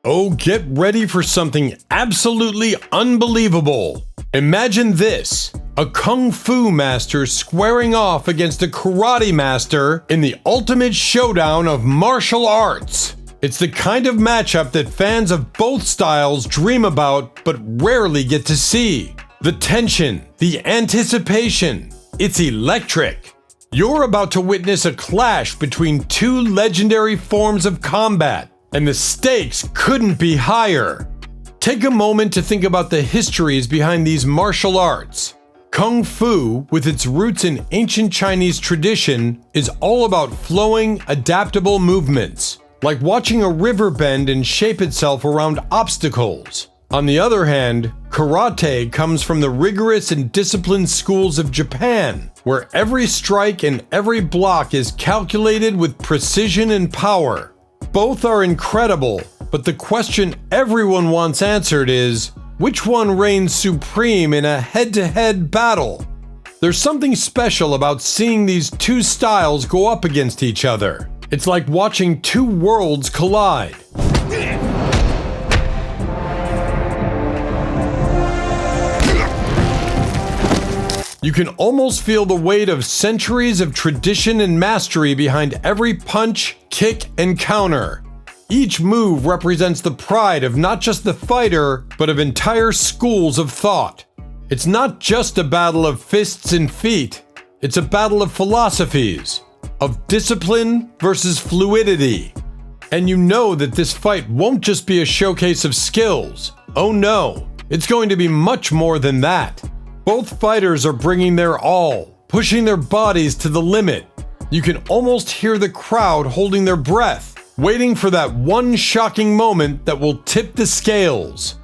Oh, get ready for something absolutely unbelievable. Imagine this, a kung fu master squaring off against a karate master in the ultimate showdown of martial arts. It's the kind of matchup that fans of both styles dream about but rarely get to see. The tension, the anticipation, it's electric. You're about to witness a clash between two legendary forms of combat, and the stakes couldn't be higher. Take a moment to think about the histories behind these martial arts. Kung Fu, with its roots in ancient Chinese tradition, is all about flowing, adaptable movements, like watching a river bend and shape itself around obstacles. On the other hand, karate comes from the rigorous and disciplined schools of Japan, where every strike and every block is calculated with precision and power. Both are incredible, but the question everyone wants answered is, which one reigns supreme in a head-to-head battle? There's something special about seeing these two styles go up against each other. It's like watching two worlds collide. You can almost feel the weight of centuries of tradition and mastery behind every punch, kick, and counter. Each move represents the pride of not just the fighter, but of entire schools of thought. It's not just a battle of fists and feet. It's a battle of philosophies, of discipline versus fluidity. And you know that this fight won't just be a showcase of skills. Oh no, it's going to be much more than that. Both fighters are bringing their all, pushing their bodies to the limit. You can almost hear the crowd holding their breath, waiting for that one shocking moment that will tip the scales.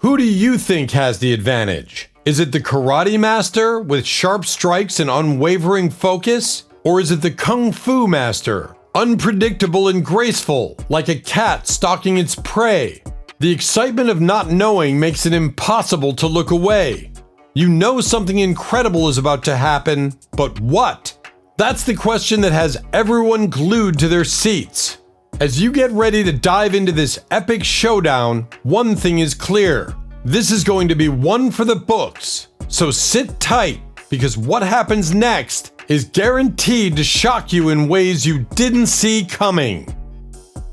Who do you think has the advantage? Is it the karate master with sharp strikes and unwavering focus? Or is it the kung fu master, unpredictable and graceful, like a cat stalking its prey? The excitement of not knowing makes it impossible to look away. You know something incredible is about to happen, but what? That's the question that has everyone glued to their seats. As you get ready to dive into this epic showdown, one thing is clear. This is going to be one for the books. So sit tight, because what happens next is guaranteed to shock you in ways you didn't see coming.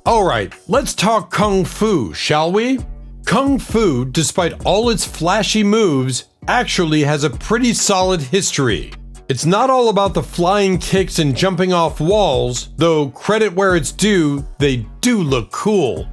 Alright, let's talk Kung Fu, shall we? Kung Fu, despite all its flashy moves, actually has a pretty solid history. It's not all about the flying kicks and jumping off walls, though credit where it's due, they do look cool.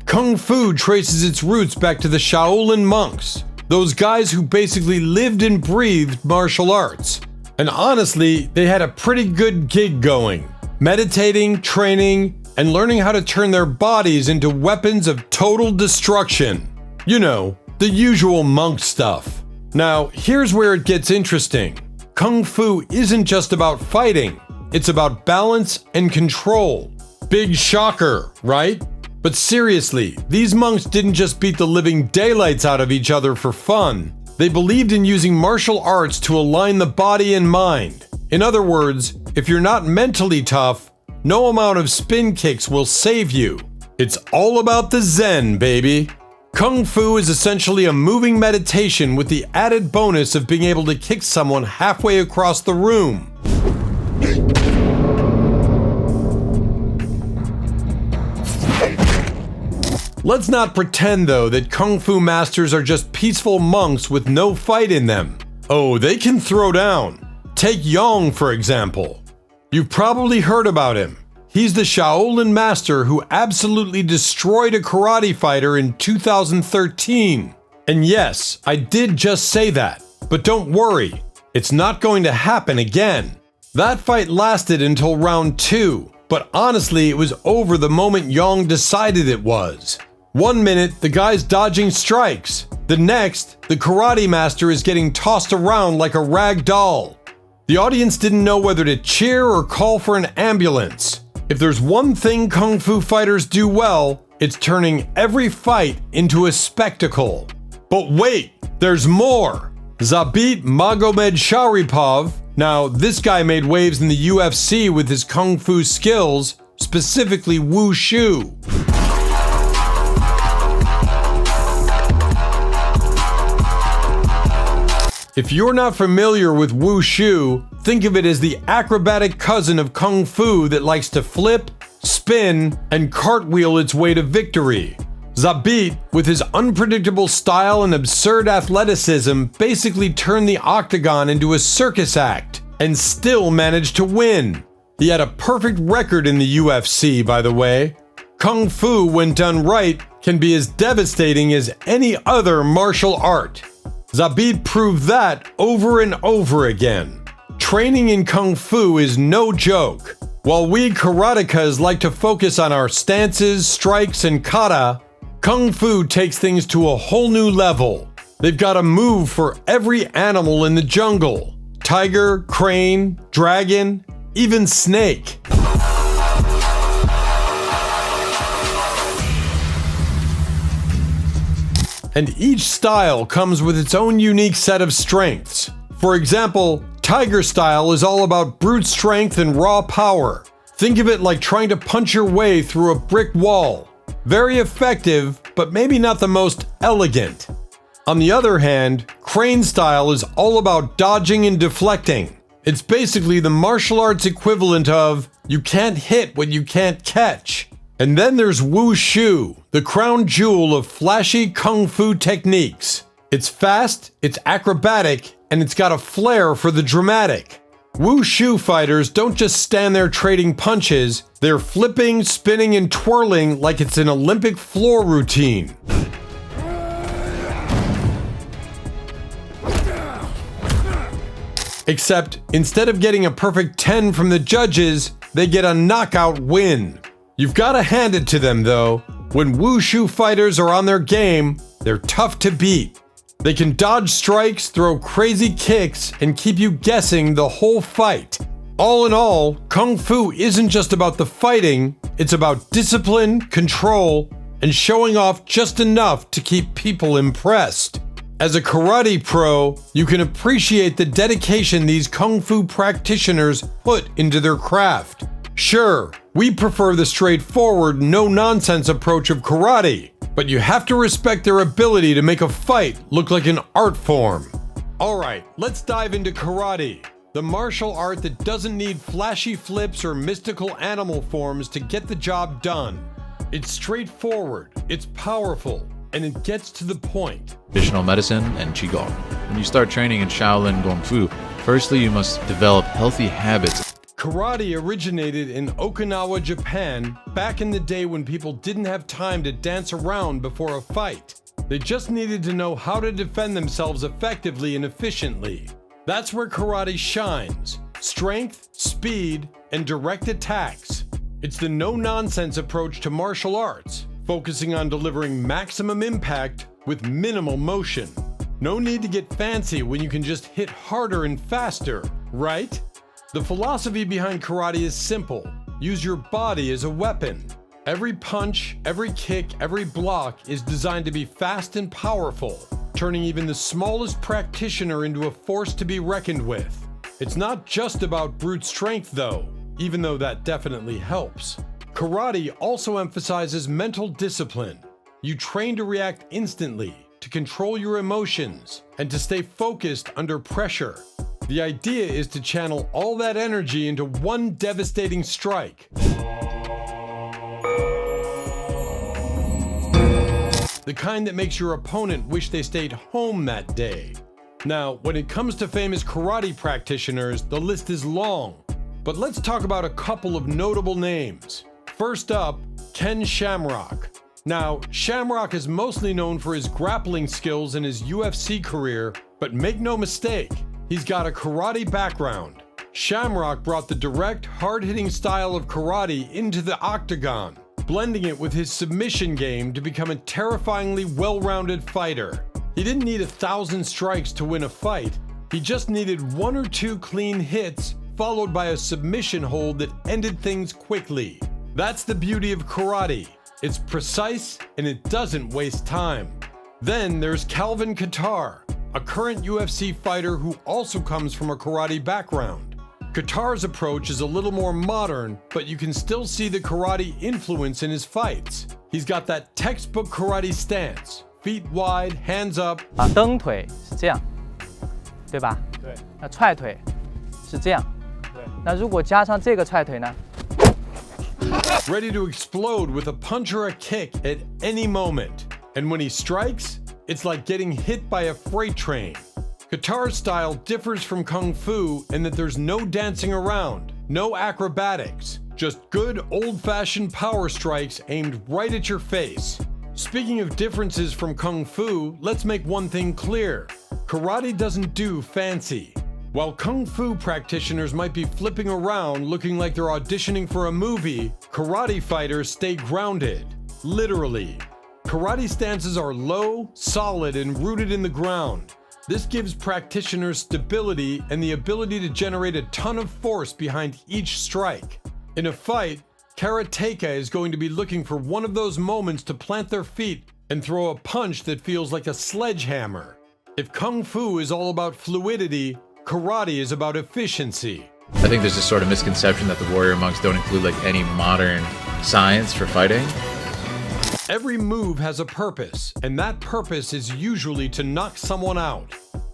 Kung Fu traces its roots back to the Shaolin monks, those guys who basically lived and breathed martial arts. And honestly, they had a pretty good gig going, meditating, training, and learning how to turn their bodies into weapons of total destruction. You know, the usual monk stuff. Now, here's where it gets interesting. Kung Fu isn't just about fighting, it's about balance and control. Big shocker, right? But seriously, these monks didn't just beat the living daylights out of each other for fun. They believed in using martial arts to align the body and mind. In other words, if you're not mentally tough, no amount of spin kicks will save you. It's all about the Zen, baby. Kung Fu is essentially a moving meditation with the added bonus of being able to kick someone halfway across the room. Let's not pretend, though, that Kung Fu masters are just peaceful monks with no fight in them. Oh, they can throw down. Take Yong, for example. You've probably heard about him. He's the Shaolin master who absolutely destroyed a karate fighter in 2013. And yes, I did just say that. But don't worry, it's not going to happen again. That fight lasted until round 2, but honestly, it was over the moment Yong decided it was. One minute, the guy's dodging strikes. The next, the karate master is getting tossed around like a rag doll. The audience didn't know whether to cheer or call for an ambulance. If there's one thing Kung Fu fighters do well, it's turning every fight into a spectacle. But wait, there's more! Zabit Magomedsharipov. Now, this guy made waves in the UFC with his kung fu skills, specifically wushu. If you're not familiar with wushu, think of it as the acrobatic cousin of kung fu that likes to flip, spin, and cartwheel its way to victory. Zabit, with his unpredictable style and absurd athleticism, basically turned the octagon into a circus act and still managed to win. He had a perfect record in the UFC, by the way. Kung fu, when done right, can be as devastating as any other martial art. Zabit proved that over and over again. Training in Kung Fu is no joke. While we karatekas like to focus on our stances, strikes, and kata, Kung Fu takes things to a whole new level. They've got a move for every animal in the jungle. Tiger, crane, dragon, even snake. And each style comes with its own unique set of strengths. For example, Tiger style is all about brute strength and raw power. Think of it like trying to punch your way through a brick wall. Very effective, but maybe not the most elegant. On the other hand, Crane style is all about dodging and deflecting. It's basically the martial arts equivalent of you can't hit what you can't catch. And then there's wushu, the crown jewel of flashy kung fu techniques. It's fast, it's acrobatic, and it's got a flair for the dramatic. Wushu fighters don't just stand there trading punches, they're flipping, spinning, and twirling like it's an Olympic floor routine. Except, instead of getting a perfect 10 from the judges, they get a knockout win. You've got to hand it to them, though. When wushu fighters are on their game, they're tough to beat. They can dodge strikes, throw crazy kicks, and keep you guessing the whole fight. All in all, Kung Fu isn't just about the fighting, it's about discipline, control, and showing off just enough to keep people impressed. As a karate pro, you can appreciate the dedication these Kung Fu practitioners put into their craft. Sure, we prefer the straightforward, no-nonsense approach of karate, but you have to respect their ability to make a fight look like an art form. Alright, let's dive into karate, the martial art that doesn't need flashy flips or mystical animal forms to get the job done. It's straightforward, it's powerful, and it gets to the point. Traditional medicine and Qigong. When you start training in Shaolin Kung Fu, firstly you must develop healthy habits. Karate originated in Okinawa, Japan, back in the day when people didn't have time to dance around before a fight. They just needed to know how to defend themselves effectively and efficiently. That's where karate shines. Strength, speed, and direct attacks. It's the no-nonsense approach to martial arts, focusing on delivering maximum impact with minimal motion. No need to get fancy when you can just hit harder and faster, right? The philosophy behind karate is simple. Use your body as a weapon. Every punch, every kick, every block is designed to be fast and powerful, turning even the smallest practitioner into a force to be reckoned with. It's not just about brute strength though, even though that definitely helps. Karate also emphasizes mental discipline. You train to react instantly, to control your emotions, and to stay focused under pressure. The idea is to channel all that energy into one devastating strike. The kind that makes your opponent wish they stayed home that day. Now, when it comes to famous karate practitioners, the list is long. But let's talk about a couple of notable names. First up, Ken Shamrock. Now, Shamrock is mostly known for his grappling skills and his UFC career, but make no mistake, he's got a karate background. Shamrock brought the direct, hard-hitting style of karate into the octagon, blending it with his submission game to become a terrifyingly well-rounded fighter. He didn't need 1,000 strikes to win a fight. He just needed 1 or 2 clean hits, followed by a submission hold that ended things quickly. That's the beauty of karate. It's precise and it doesn't waste time. Then there's Calvin Kattar, a current UFC fighter who also comes from a karate background. Kattar's approach is a little more modern, but you can still see the karate influence in his fights. He's got that textbook karate stance, feet wide, hands up. 蹬腿是这样，对吧？对。那踹腿是这样。对。那如果加上这个踹腿呢？ Ready to explode with a punch or a kick at any moment. And when he strikes, it's like getting hit by a freight train. Kattar's style differs from Kung Fu in that there's no dancing around, no acrobatics, just good old-fashioned power strikes aimed right at your face. Speaking of differences from Kung Fu, let's make one thing clear. Karate doesn't do fancy. While Kung Fu practitioners might be flipping around looking like they're auditioning for a movie, karate fighters stay grounded, literally. Karate stances are low, solid, and rooted in the ground. This gives practitioners stability and the ability to generate a ton of force behind each strike. In a fight, karateka is going to be looking for one of those moments to plant their feet and throw a punch that feels like a sledgehammer. If Kung Fu is all about fluidity, karate is about efficiency. I think there's this sort of misconception that the warrior monks don't include like any modern science for fighting. Every move has a purpose, and that purpose is usually to knock someone out.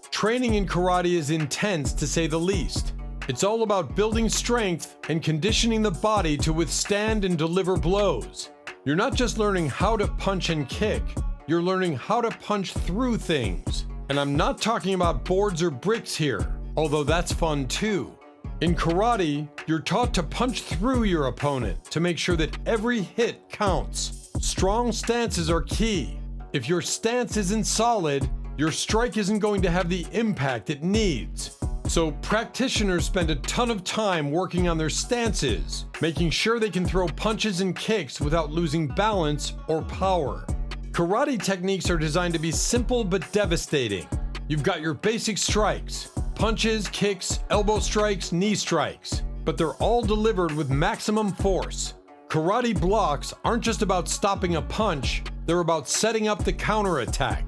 Training in karate is intense to say the least. It's all about building strength and conditioning the body to withstand and deliver blows. You're not just learning how to punch and kick, you're learning how to punch through things. And I'm not talking about boards or bricks here, although that's fun too. In karate, you're taught to punch through your opponent to make sure that every hit counts. Strong stances are key. If your stance isn't solid, your strike isn't going to have the impact it needs. So practitioners spend a ton of time working on their stances, making sure they can throw punches and kicks without losing balance or power. Karate techniques are designed to be simple but devastating. You've got your basic strikes, punches, kicks, elbow strikes, knee strikes, but they're all delivered with maximum force. Karate blocks aren't just about stopping a punch, they're about setting up the counterattack.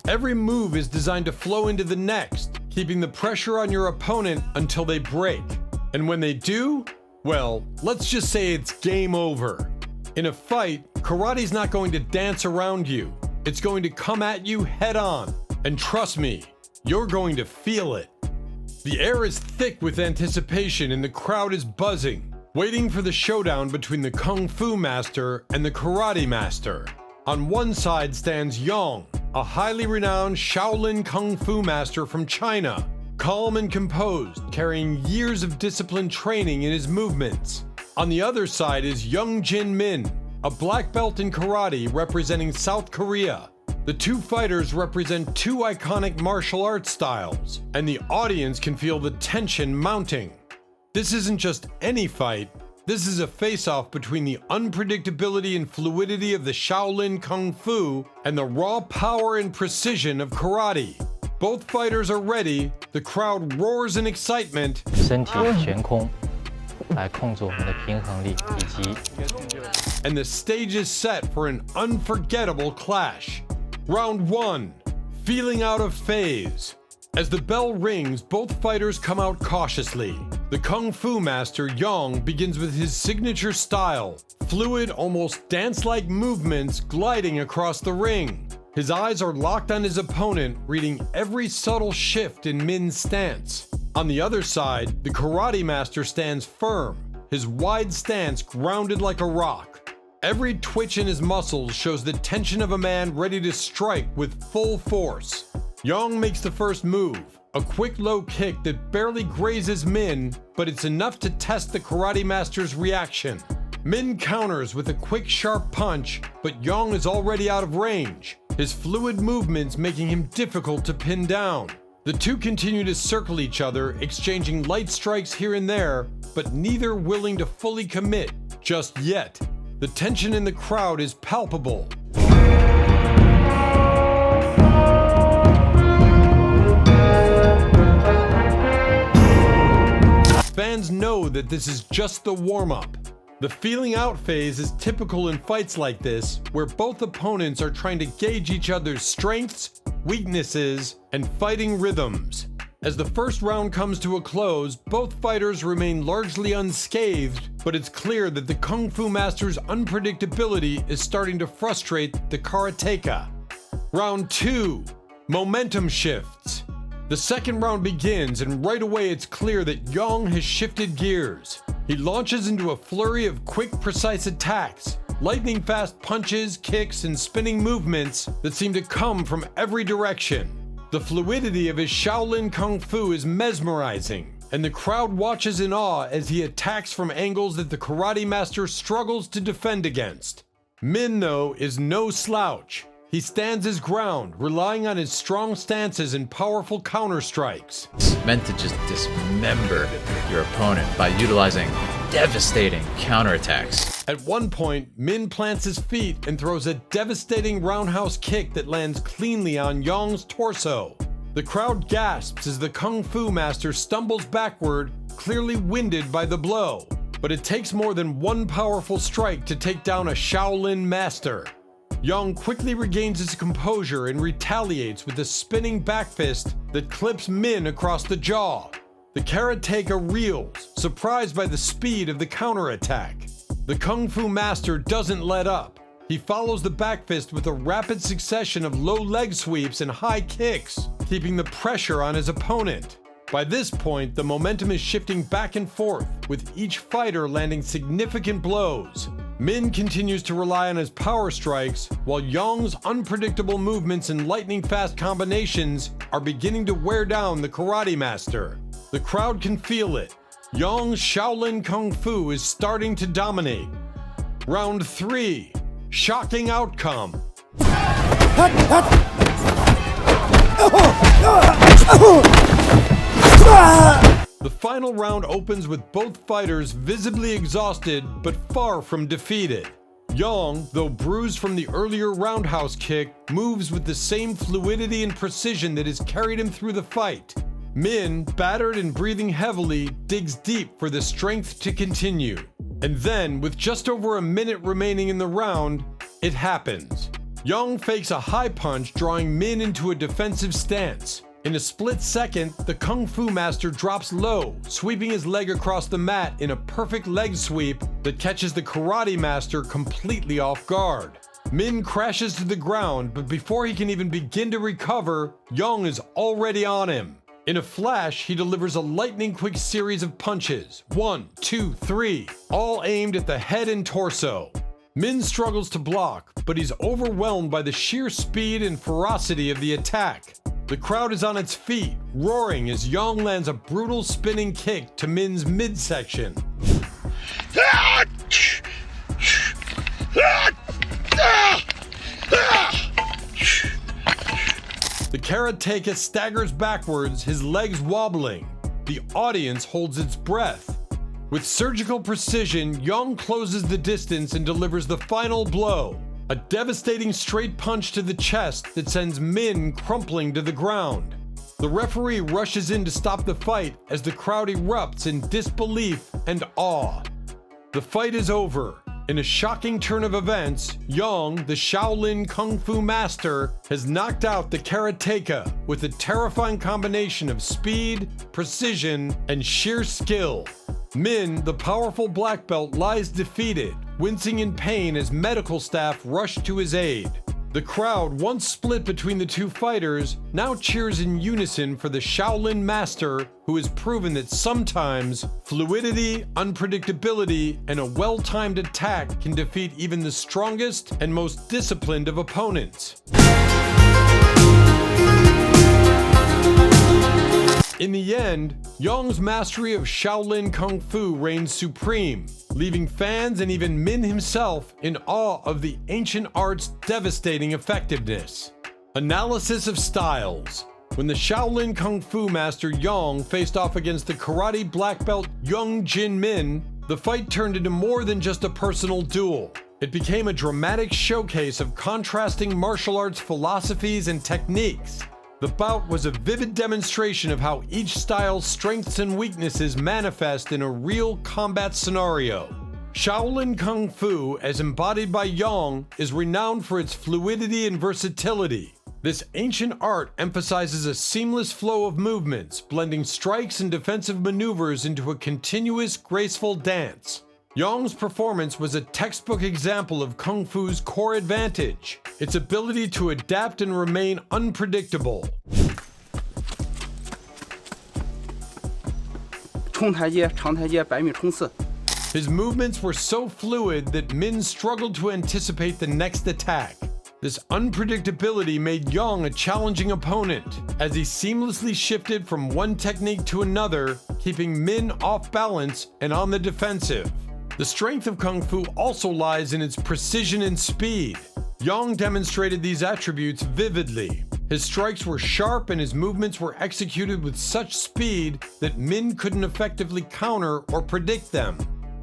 Every move is designed to flow into the next, keeping the pressure on your opponent until they break. And when they do, well, let's just say it's game over. In a fight, karate's not going to dance around you. It's going to come at you head on. And trust me, you're going to feel it. The air is thick with anticipation and the crowd is buzzing, waiting for the showdown between the Kung Fu master and the karate master. On one side stands Yang, a highly renowned Shaolin Kung Fu master from China, calm and composed, carrying years of disciplined training in his movements. On the other side is Young Jin Min, a black belt in karate representing South Korea. The two fighters represent two iconic martial arts styles, and the audience can feel the tension mounting. This isn't just any fight, this is a face-off between the unpredictability and fluidity of the Shaolin Kung Fu and the raw power and precision of karate. Both fighters are ready, the crowd roars in excitement, 身体悬空，来控制我们的平衡力以及 and the stage is set for an unforgettable clash. Round 1, feeling out of phase. As the bell rings, both fighters come out cautiously. The Kung Fu master, Yang, begins with his signature style, fluid, almost dance-like movements gliding across the ring. His eyes are locked on his opponent, reading every subtle shift in Min's stance. On the other side, the karate master stands firm, his wide stance grounded like a rock. Every twitch in his muscles shows the tension of a man ready to strike with full force. Yang makes the first move, a quick low kick that barely grazes Min, but it's enough to test the karate master's reaction. Min counters with a quick sharp punch, but Yang is already out of range, his fluid movements making him difficult to pin down. The two continue to circle each other, exchanging light strikes here and there, but neither willing to fully commit just yet. The tension in the crowd is palpable. that this is just the warm-up. The feeling out phase is typical in fights like this, where both opponents are trying to gauge each other's strengths, weaknesses, and fighting rhythms. As the first round comes to a close, both fighters remain largely unscathed, but it's clear that the Kung Fu Master's unpredictability is starting to frustrate the karateka. Round 2. Momentum shifts. The second round begins, and right away it's clear that Yang has shifted gears. He launches into a flurry of quick, precise attacks, lightning-fast punches, kicks, and spinning movements that seem to come from every direction. The fluidity of his Shaolin Kung Fu is mesmerizing, and the crowd watches in awe as he attacks from angles that the karate master struggles to defend against. Min, though, is no slouch. He stands his ground, relying on his strong stances and powerful counter-strikes. It's meant to just dismember your opponent by utilizing devastating counterattacks. At one point, Min plants his feet and throws a devastating roundhouse kick that lands cleanly on Yang's torso. The crowd gasps as the Kung Fu Master stumbles backward, clearly winded by the blow. But it takes more than one powerful strike to take down a Shaolin master. Yang quickly regains his composure and retaliates with a spinning back fist that clips Min across the jaw. The karateka reels, surprised by the speed of the counterattack. The Kung Fu Master doesn't let up. He follows the back fist with a rapid succession of low leg sweeps and high kicks, keeping the pressure on his opponent. By this point, the momentum is shifting back and forth, with each fighter landing significant blows. Min continues to rely on his power strikes, while Yang's unpredictable movements and lightning-fast combinations are beginning to wear down the karate master. The crowd can feel it. Yang's Shaolin Kung Fu is starting to dominate. Round 3. Shocking outcome. The final round opens with both fighters visibly exhausted but far from defeated. Yang, though bruised from the earlier roundhouse kick, moves with the same fluidity and precision that has carried him through the fight. Min, battered and breathing heavily, digs deep for the strength to continue. And then, with just over a minute remaining in the round, it happens. Yang fakes a high punch, drawing Min into a defensive stance. In a split second, the Kung Fu Master drops low, sweeping his leg across the mat in a perfect leg sweep that catches the Karate Master completely off guard. Min crashes to the ground, but before he can even begin to recover, Yang is already on him. In a flash, he delivers a lightning-quick series of punches, 1, 2, 3, all aimed at the head and torso. Min struggles to block, but he's overwhelmed by the sheer speed and ferocity of the attack. The crowd is on its feet, roaring as Yang lands a brutal spinning kick to Min's midsection. The karateka staggers backwards, his legs wobbling. The audience holds its breath. With surgical precision, Yang closes the distance and delivers the final blow. A devastating straight punch to the chest that sends Min crumpling to the ground. The referee rushes in to stop the fight as the crowd erupts in disbelief and awe. The fight is over. In a shocking turn of events, Yang, the Shaolin Kung Fu Master, has knocked out the karateka with a terrifying combination of speed, precision, and sheer skill. Min, the powerful black belt, lies defeated, wincing in pain as medical staff rush to his aid. The crowd, once split between the two fighters, now cheers in unison for the Shaolin Master, who has proven that sometimes fluidity, unpredictability, and a well-timed attack can defeat even the strongest and most disciplined of opponents. In the end, Yang's mastery of Shaolin Kung Fu reigns supreme, leaving fans and even Min himself in awe of the ancient art's devastating effectiveness. Analysis of styles. When the Shaolin Kung Fu master Yang faced off against the karate black belt Young Jin Min, the fight turned into more than just a personal duel. It became a dramatic showcase of contrasting martial arts philosophies and techniques. The bout was a vivid demonstration of how each style's strengths and weaknesses manifest in a real combat scenario. Shaolin Kung Fu, as embodied by Yang, is renowned for its fluidity and versatility. This ancient art emphasizes a seamless flow of movements, blending strikes and defensive maneuvers into a continuous, graceful dance. Yang's performance was a textbook example of Kung Fu's core advantage, its ability to adapt and remain unpredictable. 冲台阶、长台阶、100米冲刺。 His movements were so fluid that Min struggled to anticipate the next attack. This unpredictability made Yang a challenging opponent, as he seamlessly shifted from one technique to another, keeping Min off balance and on the defensive. The strength of Kung Fu also lies in its precision and speed. Yang demonstrated these attributes vividly. His strikes were sharp and his movements were executed with such speed that Min couldn't effectively counter or predict them.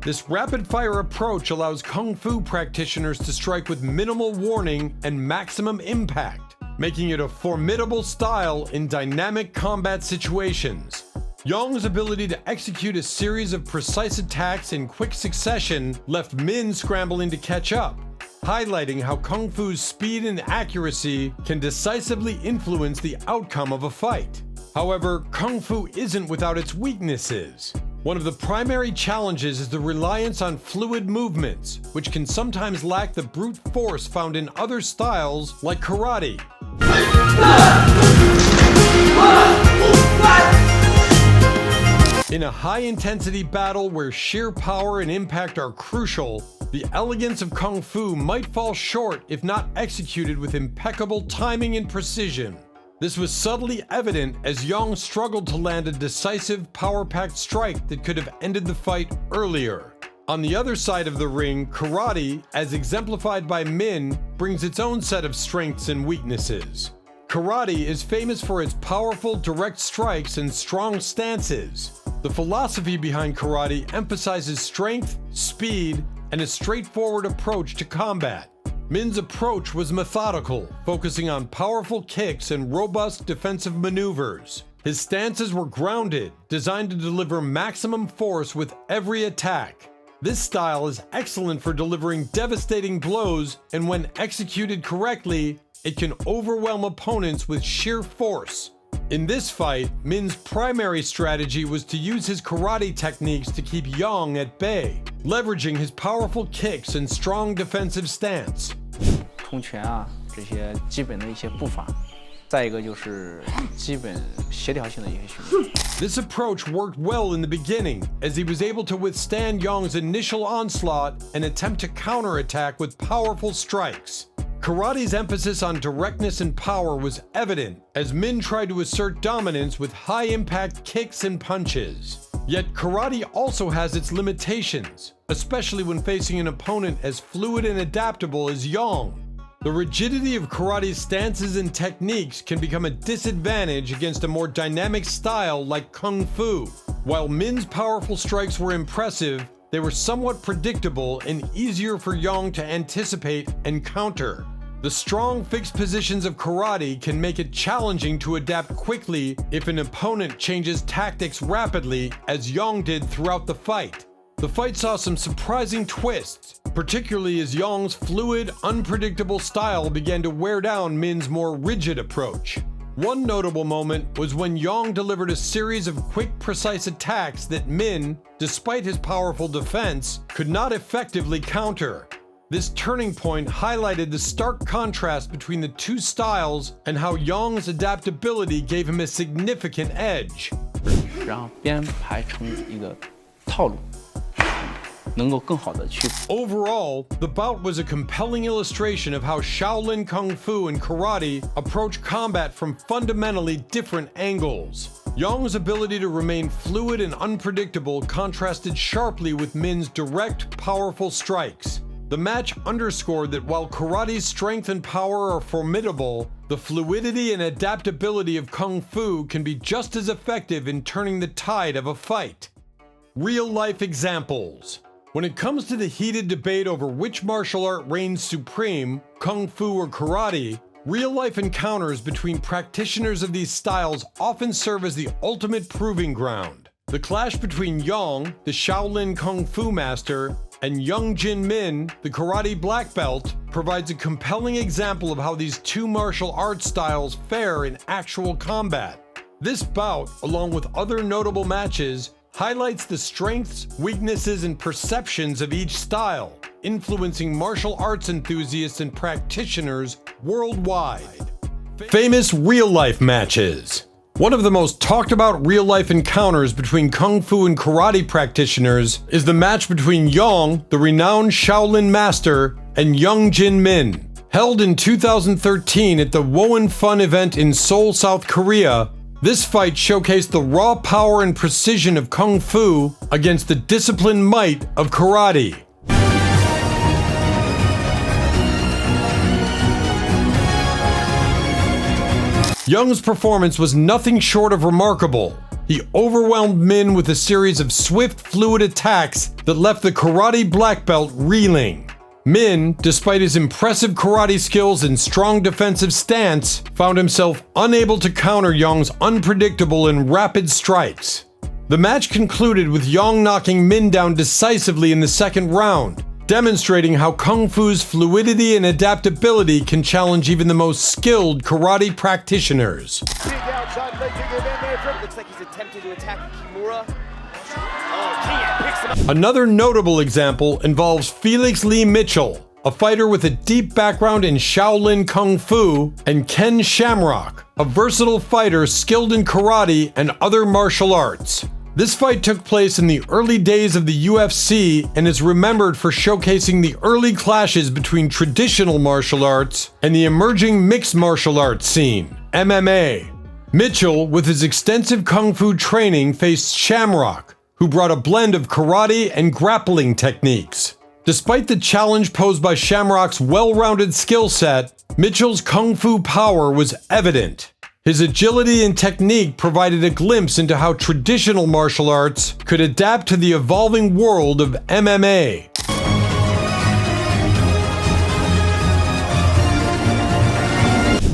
This rapid-fire approach allows Kung Fu practitioners to strike with minimal warning and maximum impact, making it a formidable style in dynamic combat situations. Yang's ability to execute a series of precise attacks in quick succession left Min scrambling to catch up, highlighting how Kung Fu's speed and accuracy can decisively influence the outcome of a fight. However, Kung Fu isn't without its weaknesses. One of the primary challenges is the reliance on fluid movements, which can sometimes lack the brute force found in other styles like karate. In a high-intensity battle where sheer power and impact are crucial, the elegance of Kung Fu might fall short if not executed with impeccable timing and precision. This was subtly evident as Yang struggled to land a decisive, power-packed strike that could have ended the fight earlier. On the other side of the ring, karate, as exemplified by Min, brings its own set of strengths and weaknesses. Karate is famous for its powerful, direct strikes and strong stances. The philosophy behind karate emphasizes strength, speed, and a straightforward approach to combat. Min's approach was methodical, focusing on powerful kicks and robust defensive maneuvers. His stances were grounded, designed to deliver maximum force with every attack. This style is excellent for delivering devastating blows, and when executed correctly, it can overwhelm opponents with sheer force. In this fight, Min's primary strategy was to use his karate techniques to keep Yang at bay, leveraging his powerful kicks and strong defensive stance. 冲拳啊，这些基本的一些步伐，再一个就是基本协调性的一些训练。 This approach worked well in the beginning, as he was able to withstand Yang's initial onslaught and attempt to counterattack with powerful strikes. Karate's emphasis on directness and power was evident, as Min tried to assert dominance with high-impact kicks and punches. Yet karate also has its limitations, especially when facing an opponent as fluid and adaptable as Yang. The rigidity of karate's stances and techniques can become a disadvantage against a more dynamic style like Kung Fu. While Min's powerful strikes were impressive, they were somewhat predictable and easier for Yang to anticipate and counter. The strong fixed positions of karate can make it challenging to adapt quickly if an opponent changes tactics rapidly, as Yang did throughout the fight. The fight saw some surprising twists, particularly as Yang's fluid, unpredictable style began to wear down Min's more rigid approach. One notable moment was when Yang delivered a series of quick, precise attacks that Min, despite his powerful defense, could not effectively counter. This turning point highlighted the stark contrast between the two styles and how Yang's adaptability gave him a significant edge. 然后编排成一个套路，能够更好的去。 Overall, the bout was a compelling illustration of how Shaolin Kung Fu and karate approach combat from fundamentally different angles. Yang's ability to remain fluid and unpredictable contrasted sharply with Min's direct, powerful strikes. The match underscored that while karate's strength and power are formidable, the fluidity and adaptability of Kung Fu can be just as effective in turning the tide of a fight. Real-life examples. When it comes to the heated debate over which martial art reigns supreme, Kung Fu or karate, Real-life encounters between practitioners of these styles often serve as the ultimate proving ground. The clash between Yang, the Shaolin Kung Fu master, and Young Jin Min, the karate black belt, provides a compelling example of how these two martial arts styles fare in actual combat. This bout, along with other notable matches, highlights the strengths, weaknesses, and perceptions of each style, influencing martial arts enthusiasts and practitioners worldwide. Famous real-life matches. One of the most talked about real-life encounters between Kung Fu and karate practitioners is the match between Yang, the renowned Shaolin master, and Young Jin Min. Held in 2013 at the Woan Fun event in Seoul, South Korea, this fight showcased the raw power and precision of Kung Fu against the disciplined might of karate. Young's performance was nothing short of remarkable. He overwhelmed Min with a series of swift, fluid attacks that left the karate black belt reeling. Min, despite his impressive karate skills and strong defensive stance, found himself unable to counter Young's unpredictable and rapid strikes. The match concluded with Yang knocking Min down decisively in the second round, demonstrating how Kung Fu's fluidity and adaptability can challenge even the most skilled karate practitioners. Looks like he's attempting to attack Kimura. Another notable example involves Felix Lee Mitchell, a fighter with a deep background in Shaolin Kung Fu, and Ken Shamrock, a versatile fighter skilled in karate and other martial arts. This fight took place in the early days of the UFC and is remembered for showcasing the early clashes between traditional martial arts and the emerging mixed martial arts scene, MMA. Mitchell, with his extensive Kung Fu training, faced Shamrock, who brought a blend of karate and grappling techniques. Despite the challenge posed by Shamrock's well-rounded skill set, Mitchell's Kung Fu power was evident. His agility and technique provided a glimpse into how traditional martial arts could adapt to the evolving world of MMA.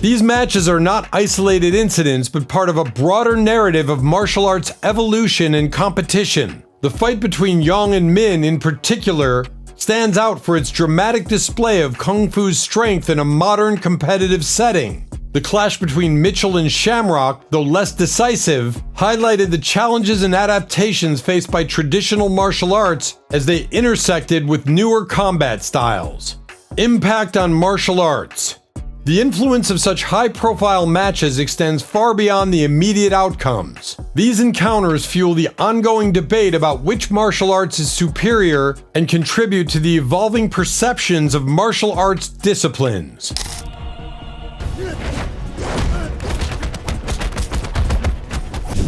These matches are not isolated incidents, but part of a broader narrative of martial arts evolution and competition. The fight between Yang and Min, in particular, stands out for its dramatic display of Kung Fu's strength in a modern competitive setting. The clash between Mitchell and Shamrock, though less decisive, highlighted the challenges and adaptations faced by traditional martial arts as they intersected with newer combat styles. Impact on martial arts. The influence of such high-profile matches extends far beyond the immediate outcomes. These encounters fuel the ongoing debate about which martial arts is superior and contribute to the evolving perceptions of martial arts disciplines.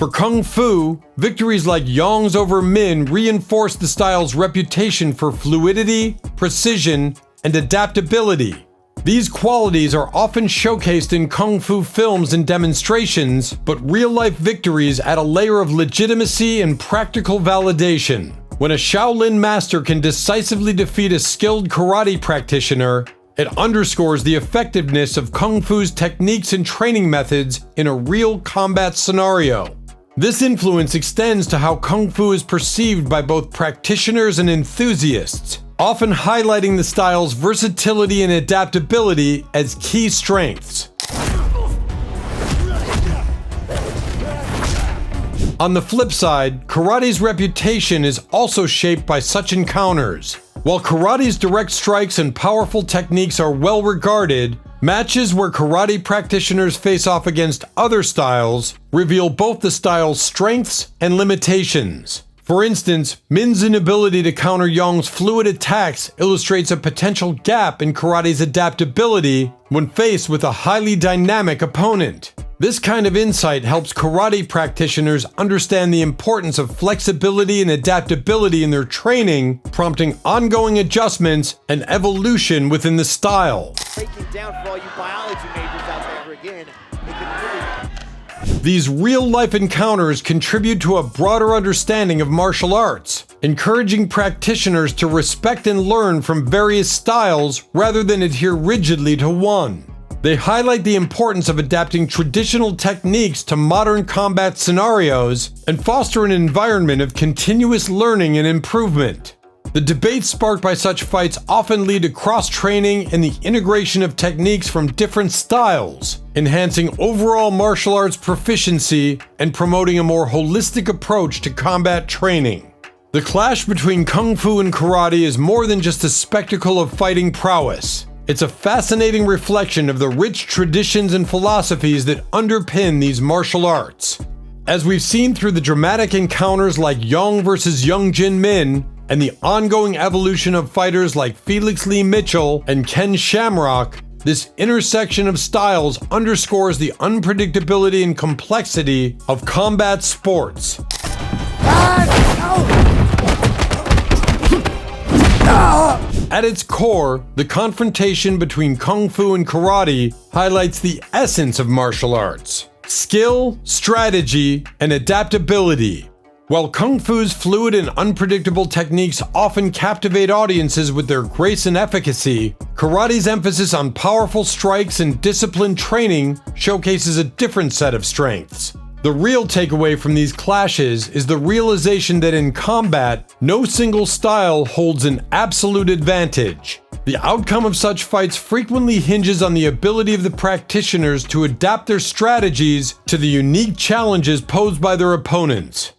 For Kung Fu, victories like Yang's over Min reinforce the style's reputation for fluidity, precision, and adaptability. These qualities are often showcased in Kung Fu films and demonstrations, but real-life victories add a layer of legitimacy and practical validation. When a Shaolin master can decisively defeat a skilled karate practitioner, it underscores the effectiveness of Kung Fu's techniques and training methods in a real combat scenario. This influence extends to how Kung Fu is perceived by both practitioners and enthusiasts, often highlighting the style's versatility and adaptability as key strengths. On the flip side, karate's reputation is also shaped by such encounters. While karate's direct strikes and powerful techniques are well regarded, matches where karate practitioners face off against other styles reveal both the style's strengths and limitations. For instance, Min's inability to counter Yang's fluid attacks illustrates a potential gap in karate's adaptability when faced with a highly dynamic opponent. This kind of insight helps karate practitioners understand the importance of flexibility and adaptability in their training, prompting ongoing adjustments and evolution within the style. Breaking down for all you biology majors out there again. These real-life encounters contribute to a broader understanding of martial arts, encouraging practitioners to respect and learn from various styles rather than adhere rigidly to one. They highlight the importance of adapting traditional techniques to modern combat scenarios and foster an environment of continuous learning and improvement. The debates sparked by such fights often lead to cross-training and the integration of techniques from different styles, enhancing overall martial arts proficiency and promoting a more holistic approach to combat training. The clash between Kung Fu and Karate is more than just a spectacle of fighting prowess. It's a fascinating reflection of the rich traditions and philosophies that underpin these martial arts. As we've seen through the dramatic encounters like Yong vs. Young Jin Min, and the ongoing evolution of fighters like Felix Lee Mitchell and Ken Shamrock, this intersection of styles underscores the unpredictability and complexity of combat sports. At its core, the confrontation between Kung Fu and Karate highlights the essence of martial arts: skill, strategy, and adaptability. While Kung Fu's fluid and unpredictable techniques often captivate audiences with their grace and efficacy, Karate's emphasis on powerful strikes and disciplined training showcases a different set of strengths. The real takeaway from these clashes is the realization that in combat, no single style holds an absolute advantage. The outcome of such fights frequently hinges on the ability of the practitioners to adapt their strategies to the unique challenges posed by their opponents.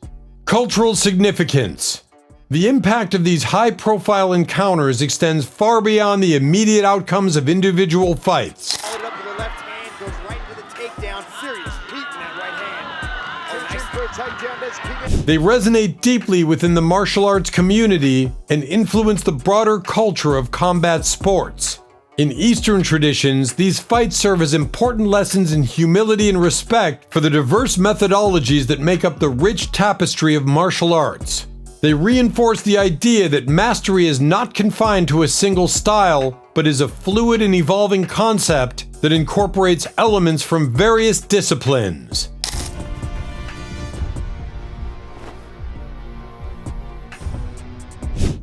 Cultural significance. The impact of these high-profile encounters extends far beyond the immediate outcomes of individual fights. Followed up with the left hand, goes right into the takedown. Serious heat in that right hand. Oh, nice for a takedown. That's King. They resonate deeply within the martial arts community and influence the broader culture of combat sports. In Eastern traditions, these fights serve as important lessons in humility and respect for the diverse methodologies that make up the rich tapestry of martial arts. They reinforce the idea that mastery is not confined to a single style, but is a fluid and evolving concept that incorporates elements from various disciplines.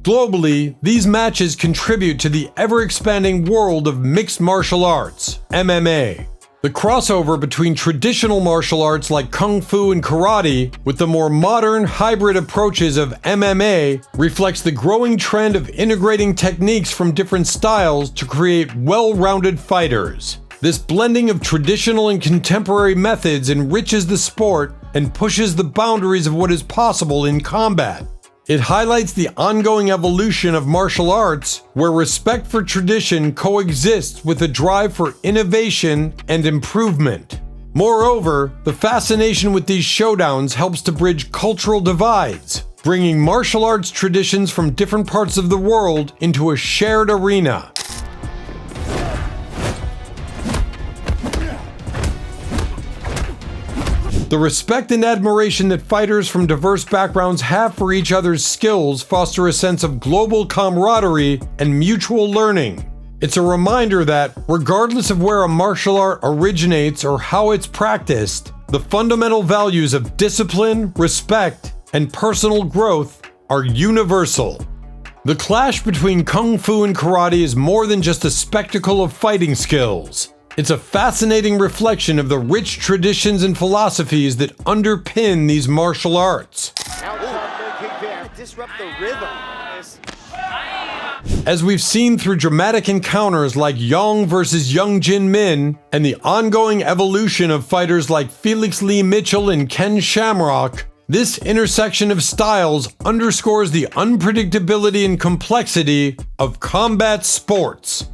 Globally, these matches contribute to the ever-expanding world of mixed martial arts, MMA. The crossover between traditional martial arts like Kung Fu and Karate with the more modern, hybrid approaches of MMA reflects the growing trend of integrating techniques from different styles to create well-rounded fighters. This blending of traditional and contemporary methods enriches the sport and pushes the boundaries of what is possible in combat. It highlights the ongoing evolution of martial arts, where respect for tradition coexists with a drive for innovation and improvement. Moreover, the fascination with these showdowns helps to bridge cultural divides, bringing martial arts traditions from different parts of the world into a shared arena. The respect and admiration that fighters from diverse backgrounds have for each other's skills foster a sense of global camaraderie and mutual learning. It's a reminder that, regardless of where a martial art originates or how it's practiced, the fundamental values of discipline, respect, and personal growth are universal. The clash between Kung Fu and Karate is more than just a spectacle of fighting skills. It's a fascinating reflection of the rich traditions and philosophies that underpin these martial arts. Disrupt the rhythm. As we've seen through dramatic encounters like Yong vs. Young Jin Min and the ongoing evolution of fighters like Felix Lee Mitchell and Ken Shamrock, this intersection of styles underscores the unpredictability and complexity of combat sports.